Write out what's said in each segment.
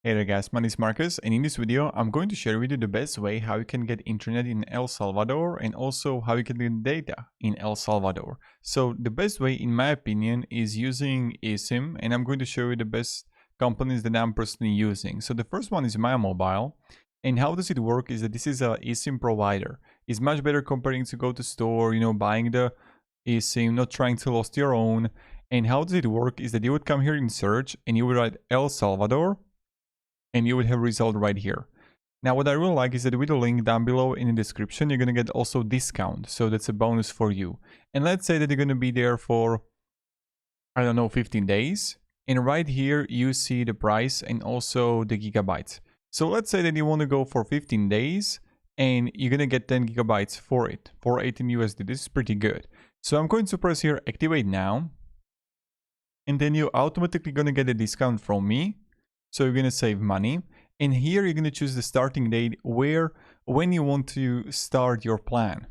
Hey there guys, my name is Marcus, and in this video I'm going to share with you the best way how you can get internet in El Salvador and also how you can get data in El Salvador. So the best way in my opinion is using eSIM, and I'm going to show you the best companies that I'm personally using. So the first one is Maya Mobile, and how does it work is that this is a eSIM provider. It's much better comparing to go to store, buying the eSIM, not trying to lost your own. And how does it work is that you would come here in search and you would write El Salvador, and you would have a result right here. Now what I really like is that with the link down below in the description, you're going to get also discount. So that's a bonus for you. And let's say that you're going to be there for, I don't know, 15 days. And right here, you see the price and also the gigabytes. So let's say that you want to go for 15 days and you're going to get 10 gigabytes for it, for 18 USD. This is pretty good. So I'm going to press here, activate now. And then you're automatically going to get a discount from me. So you're going to save money. And here you're going to choose the starting date when you want to start your plan.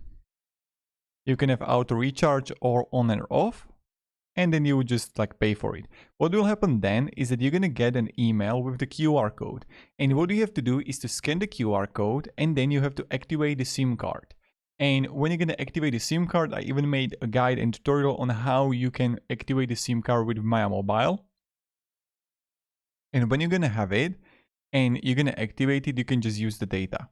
You can have auto recharge or on and off. And then you would just pay for it. What will happen then is that you're going to get an email with the QR code. And what you have to do is to scan the QR code, and then you have to activate the SIM card. And when you're going to activate the SIM card, I even made a guide and tutorial on how you can activate the SIM card with Maya Mobile. And when you're going to have it and you're going to activate it, you can just use the data.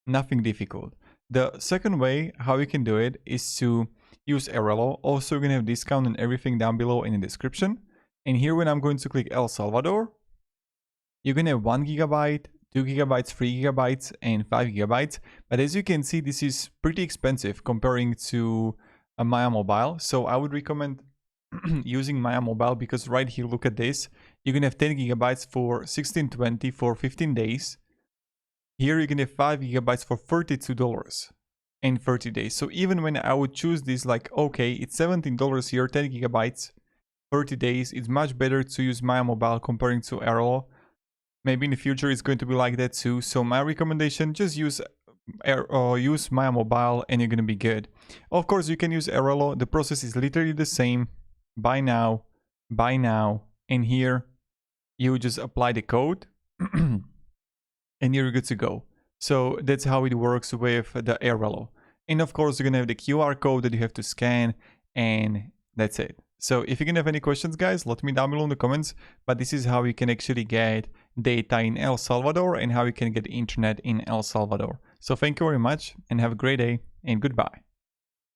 Nothing difficult. The second way how you can do it is to use Airalo. Also, you're going to have discount on everything down below in the description. And here when I'm going to click El Salvador, you're going to have 1 gigabyte, 2 gigabytes, 3 gigabytes, and 5 gigabytes. But as you can see, this is pretty expensive comparing to a Maya Mobile. So I would recommend using Maya Mobile, because right here, look at this. You can have 10 gigabytes for 1620 for 15 days. Here you can have 5 gigabytes for $32 in 30 days. So even when I would choose this, okay, it's $17 here, 10 gigabytes, 30 days, it's much better to use Maya Mobile comparing to Airalo. Maybe in the future it's going to be like that too. So my recommendation, just use Maya Mobile and you're going to be good. Of course, you can use Airalo. The process is literally the same. Buy now, and here you just apply the code and you're good to go. So that's how it works with the Airalo. And of course, you're gonna have the QR code that you have to scan, and that's it. So if you're gonna have any questions, guys, let me down below in the comments. But this is how you can actually get data in El Salvador and how you can get internet in El Salvador. So thank you very much and have a great day and goodbye.